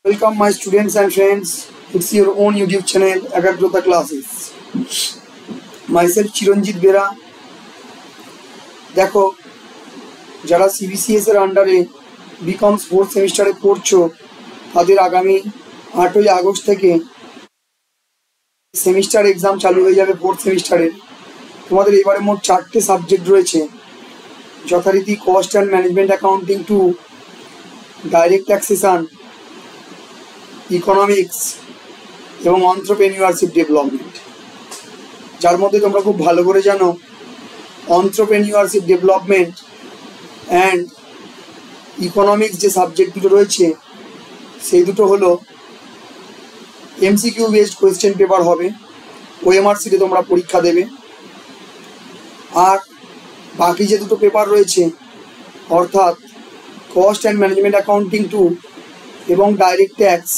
Welcome my students and friends. It's your own YouTube channel Ekagrota Classes. Myself Chiranjit Bera. দেখো যারা CBCS এর আন্ডারে becomes 4th সেমিস্টারে পড়ছো তাদের আগামী 8ই আগস্ট থেকে সেমিস্টার এক্সাম চালু হয়ে যাবে 4th সেমিস্টারে। তোমাদের এবারে মোট 4টে সাবজেক্ট রয়েছে, যথারীতি cost and management accounting 2, direct taxation, economics এবং এন্টারপ্রেনিউরশিপ ডেভেলপমেন্ট। যার মধ্যে তোমরা খুব ভালো করে জানো এন্টারপ্রেনিউরশিপ ডেভেলপমেন্ট অ্যান্ড ইকোনমিক্স যে সাবজেক্ট দুটো রয়েছে সেই দুটো হলো MCQ বেসড কোয়েশ্চেন পেপার হবে, OMR শিটে তোমরা পরীক্ষা দেবে। আর বাকি যে দুটো পেপার রয়েছে অর্থাৎ কস্ট অ্যান্ড ম্যানেজমেন্ট অ্যাকাউন্টিং 2 এবং ডাইরেক্ট ট্যাক্স,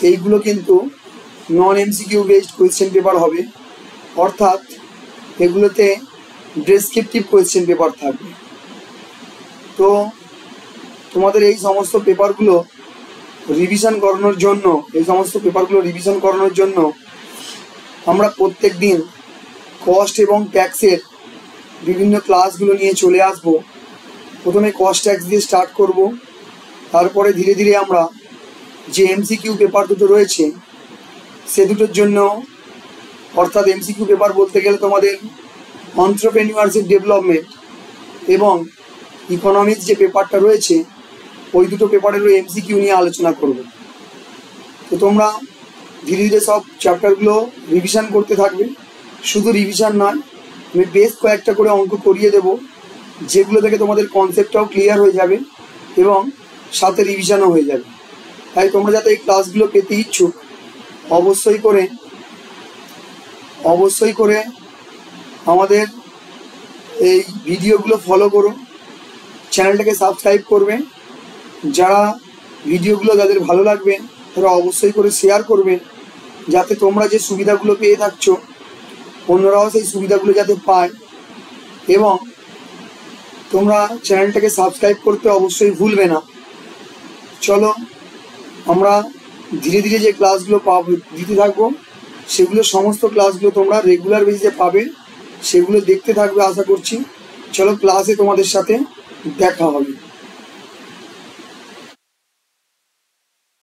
এইগুলো কিন্তু নন MCQ বেসড কোয়েশ্চেন পেপার হবে, অর্থাৎ এগুলোতে ডেসক্রিপটিভ কোয়েশ্চেন পেপার থাকবে। তো তোমাদের এই সমস্ত পেপারগুলো রিভিশন করানোর জন্য আমরা প্রত্যেক দিন কস্ট এবং ট্যাক্সের বিভিন্ন ক্লাসগুলো নিয়ে চলে আসব। প্রথমে কস্ট ট্যাক্স দিয়ে স্টার্ট করব, তারপরে ধীরে ধীরে আমরা যে MCQ পেপার দুটো রয়েছে সে দুটোর জন্য, অর্থাৎ MCQ পেপার বলতে গেলে তোমাদের এন্টারপ্রেনিউরশিপ ডেভেলপমেন্ট এবং ইকোনমিক্স যে পেপারটা রয়েছে ওই দুটো পেপারেরও MCQ নিয়ে আলোচনা করব। তো তোমরা ধীরে ধীরে সব চ্যাপ্টারগুলো রিভিশন করতে থাকবে। শুধু রিভিশন নয়, আমি বেশ কয়েকটা করে অঙ্ক করিয়ে দেব, যেগুলো থেকে তোমাদের কনসেপ্টটাও ক্লিয়ার হয়ে যাবে এবং সাথে রিভিশনও হয়ে যাবে। তাই তোমরা যাতে এই ক্লাসগুলো পেতে ইচ্ছুক অবশ্যই করে আমাদের এই ভিডিওগুলো ফলো করো, চ্যানেলটাকে সাবস্ক্রাইব করবে। যারা ভিডিওগুলো যাদের ভালো লাগবে তারা অবশ্যই করে শেয়ার করবে, যাতে তোমরা যে সুবিধাগুলো পেয়ে থাকছো অন্যরাও সেই সুবিধাগুলো যাতে পায়। এবং তোমরা চ্যানেলটাকে সাবস্ক্রাইব করতে অবশ্যই ভুলবে না। চলো আমরা ধীরে ধীরে যে ক্লাসগুলো দিতে থাকবো সেগুলো সমস্ত ক্লাসগুলো তোমরা রেগুলার বেসিসে পাবে, সেগুলো দেখতে থাকবে আশা করছি। চলো ক্লাসে তোমাদের সাথে দেখা হবে।